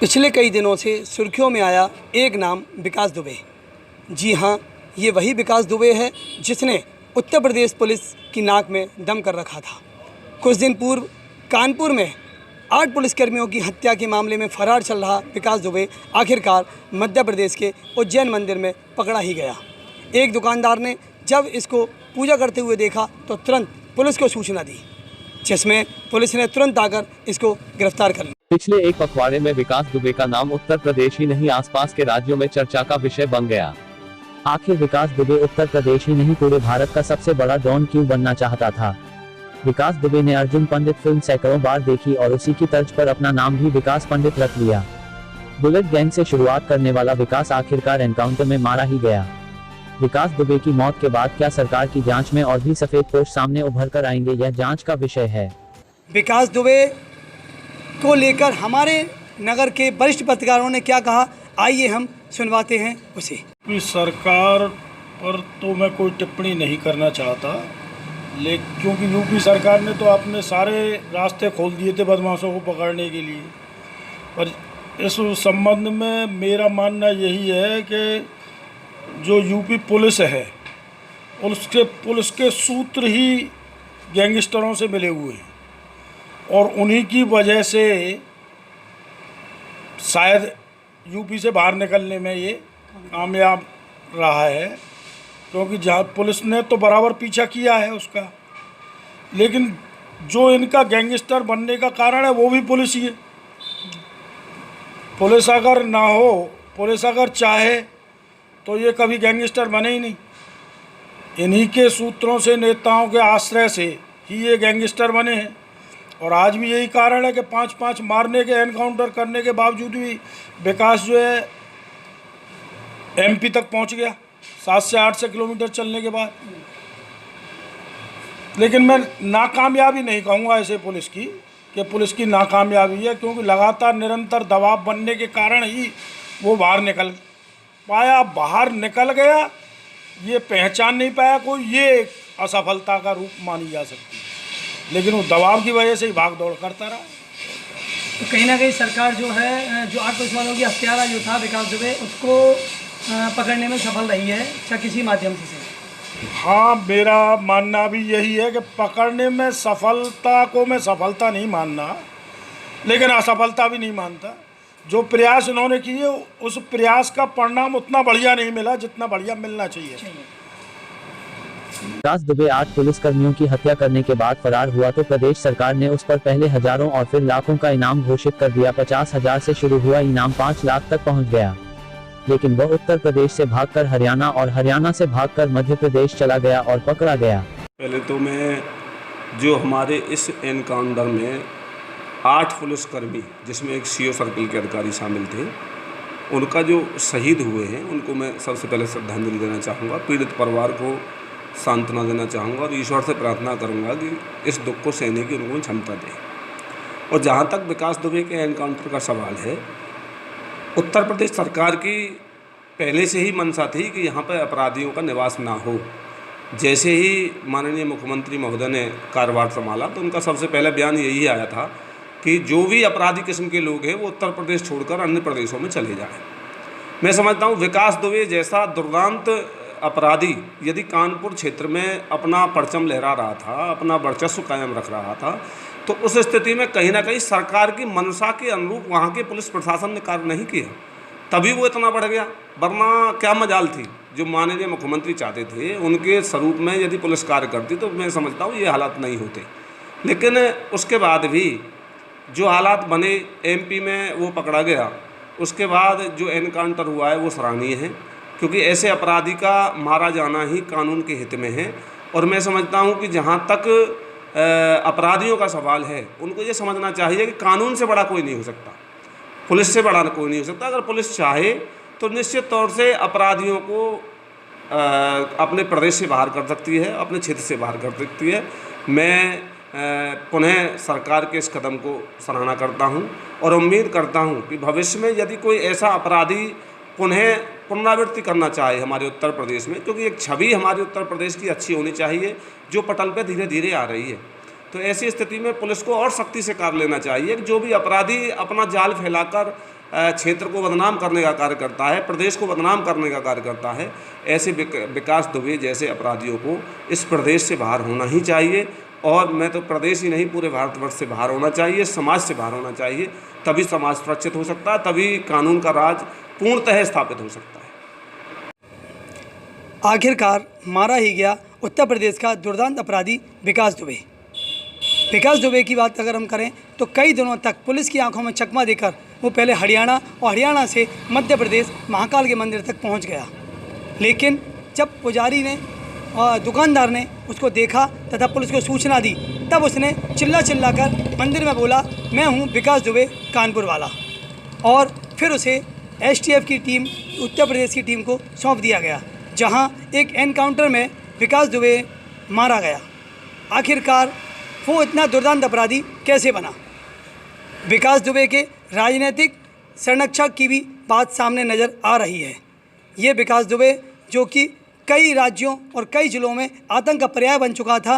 पिछले कई दिनों से सुर्खियों में आया एक नाम विकास दुबे। जी हाँ, ये वही विकास दुबे है जिसने उत्तर प्रदेश पुलिस की नाक में दम कर रखा था। कुछ दिन पूर्व कानपुर में 8 पुलिसकर्मियों की हत्या के मामले में फरार चल रहा विकास दुबे आखिरकार मध्य प्रदेश के उज्जैन मंदिर में पकड़ा ही गया। एक दुकानदार ने जब इसको पूजा करते हुए देखा तो तुरंत पुलिस को सूचना दी, जिसमें पुलिस ने तुरंत आकर इसको गिरफ्तार कर लिया। पिछले एक पखवाड़े में विकास दुबे का नाम उत्तर प्रदेश ही नहीं आसपास के राज्यों में चर्चा का विषय बन गया। आखिर विकास दुबे उत्तर प्रदेश ही नहीं पूरे भारत का सबसे बड़ा डॉन क्यों बनना चाहता था? विकास दुबे ने अर्जुन पंडित फिल्म सैकड़ों बार देखी और उसी की तर्ज पर अपना नाम भी विकास पंडित रख लिया। बुलेट गैंग से शुरुआत करने वाला विकास आखिरकार एनकाउंटर में मारा ही गया। विकास दुबे की मौत के बाद क्या सरकार की जांच में और भी सफेद पोश सामने उभर कर आएंगे, यह जांच का विषय है। विकास दुबे को लेकर हमारे नगर के वरिष्ठ पत्रकारों ने क्या कहा, आइए हम सुनवाते हैं उसे। सरकार पर तो मैं कोई टिप्पणी नहीं करना चाहता, लेकिन क्योंकि यूपी सरकार ने तो अपने सारे रास्ते खोल दिए थे बदमाशों को पकड़ने के लिए। पर इस संबंध में मेरा मानना यही है कि जो यूपी पुलिस है पुलिस के सूत्र ही गैंगस्टरों से मिले हुए हैं और उन्हीं की वजह से शायद यूपी से बाहर निकलने में ये कामयाब रहा है, क्योंकि जहाँ पुलिस ने तो बराबर पीछा किया है उसका, लेकिन जो इनका गैंगस्टर बनने का कारण है वो भी पुलिस ही है। पुलिस अगर ना हो, पुलिस अगर चाहे तो ये कभी गैंगस्टर बने ही नहीं। इन्हीं के सूत्रों से, नेताओं के आश्रय से ही ये गैंगस्टर बने हैं। और आज भी यही कारण है कि 5-5 मारने के, एनकाउंटर करने के बावजूद भी विकास जो है एमपी तक पहुंच गया 7 से 8 किलोमीटर चलने के बाद। लेकिन मैं नाकामयाबी नहीं कहूँगा ऐसे पुलिस की कि पुलिस की नाकामयाबी है, क्योंकि लगातार निरंतर दबाव बनने के कारण ही वो बाहर निकल पाया। बाहर निकल गया, ये पहचान नहीं पाया कोई, ये असफलता का रूप मानी जा सकती है, लेकिन वो दबाव की वजह से ही भाग दौड़ करता रहा। तो कहीं ना कहीं सरकार जो है, जो 8 पुलिस वालों की हत्यारा जो था विकास दुबे, उसको पकड़ने में सफल रही है, चाहे किसी माध्यम से। हाँ, मेरा मानना भी यही है कि पकड़ने में सफलता को मैं सफलता नहीं मानना, लेकिन असफलता भी नहीं मानता। जो प्रयास इन्होंने किए उस प्रयास का परिणाम उतना बढ़िया नहीं मिला जितना बढ़िया मिलना चाहिए। विकास दुबे 8 पुलिसकर्मियों की हत्या करने के बाद फरार हुआ तो प्रदेश सरकार ने उस पर पहले हजारों और फिर लाखों का इनाम घोषित कर दिया। 50,000 से शुरू हुआ इनाम 5 लाख तक पहुंच गया, लेकिन वह उत्तर प्रदेश से भागकर हरियाणा और हरियाणा से भागकर मध्य प्रदेश चला गया और पकड़ा गया। पहले तो मैं जो हमारे इस एनकाउंटर में 8 पुलिसकर्मी, जिसमें एक सीओ सर्किल के अधिकारी शामिल थे, उनका जो शहीद हुए हैं उनको मैं सबसे पहले श्रद्धांजलि देना चाहूँगा। पीड़ित परिवार को सांत्वना देना चाहूँगा और ईश्वर से प्रार्थना करूँगा कि इस दुख को सहने की उनको क्षमता दे। और जहाँ तक विकास दुबे के एनकाउंटर का सवाल है, उत्तर प्रदेश सरकार की पहले से ही मंशा थी कि यहाँ पर अपराधियों का निवास ना हो। जैसे ही माननीय मुख्यमंत्री महोदय ने कार्यभार संभाला तो उनका सबसे पहला बयान यही आया था कि जो भी अपराधी किस्म के लोग हैं वो उत्तर प्रदेश छोड़कर अन्य प्रदेशों में चले जाएं। मैं समझता हूँ विकास दुबे जैसा दुर्दांत अपराधी यदि कानपुर क्षेत्र में अपना परचम लहरा रहा था, अपना वर्चस्व कायम रख रहा था, तो उस स्थिति में कहीं ना कहीं सरकार की मंशा के अनुरूप वहाँ के पुलिस प्रशासन ने कार्य नहीं किया, तभी वो इतना बढ़ गया। वरना क्या मजाल थी, जो माननीय मुख्यमंत्री चाहते थे उनके स्वरूप में यदि पुलिस कार्य करती तो मैं समझता हूँ ये हालात नहीं होते। लेकिन उसके बाद भी जो हालात बने, एमपी में वो पकड़ा गया, उसके बाद जो एनकाउंटर हुआ है वो सराहनीय है, क्योंकि ऐसे अपराधी का मारा जाना ही कानून के हित में है। और मैं समझता हूँ कि जहाँ तक अपराधियों का सवाल है, उनको ये समझना चाहिए कि कानून से बड़ा कोई नहीं हो सकता, पुलिस से बड़ा कोई नहीं हो सकता। अगर पुलिस चाहे तो निश्चित तौर से अपराधियों को अपने प्रदेश से बाहर कर सकती है, अपने क्षेत्र से बाहर कर सकती है। मैं पुनः सरकार के इस कदम को सराहना करता हूं और उम्मीद करता हूं कि भविष्य में यदि कोई ऐसा अपराधी पुनरावृत्ति करना चाहे हमारे उत्तर प्रदेश में, क्योंकि एक छवि हमारे उत्तर प्रदेश की अच्छी होनी चाहिए जो पटल पे धीरे धीरे आ रही है, तो ऐसी स्थिति में पुलिस को और सख्ती से कार्य लेना चाहिए कि जो भी अपराधी अपना जाल फैलाकर क्षेत्र को बदनाम करने का कार्य करता है, प्रदेश को बदनाम करने का कार्य करता है, ऐसे विकास दुबे जैसे अपराधियों को इस प्रदेश से बाहर होना ही चाहिए। और मैं तो प्रदेश ही नहीं, पूरे भारतवर्ष से बाहर होना चाहिए, समाज से बाहर होना चाहिए। तभी समाज सुरक्षित हो सकता है, तभी कानून का राज पूर्णतः स्थापित हो सकता है। आखिरकार मारा ही गया उत्तर प्रदेश का दुर्दांत अपराधी विकास दुबे। विकास दुबे की बात अगर हम करें तो कई दिनों तक पुलिस की आंखों में चकमा देकर वो पहले हरियाणा और हरियाणा से मध्य प्रदेश महाकाल के मंदिर तक पहुंच गया। लेकिन जब पुजारी ने और दुकानदार ने उसको देखा तथा पुलिस को सूचना दी, तब उसने चिल्ला कर मंदिर में बोला, मैं हूं विकास दुबे कानपुर वाला। और फिर उसे एसटीएफ की टीम, उत्तर प्रदेश की टीम को सौंप दिया गया, जहां एक एनकाउंटर में विकास दुबे मारा गया। आखिरकार वो इतना दुर्दांत अपराधी कैसे बना? विकास दुबे के राजनीतिक संरक्षक की भी बात सामने नज़र आ रही है। ये विकास दुबे जो कि कई राज्यों और कई ज़िलों में आतंक का पर्याय बन चुका था,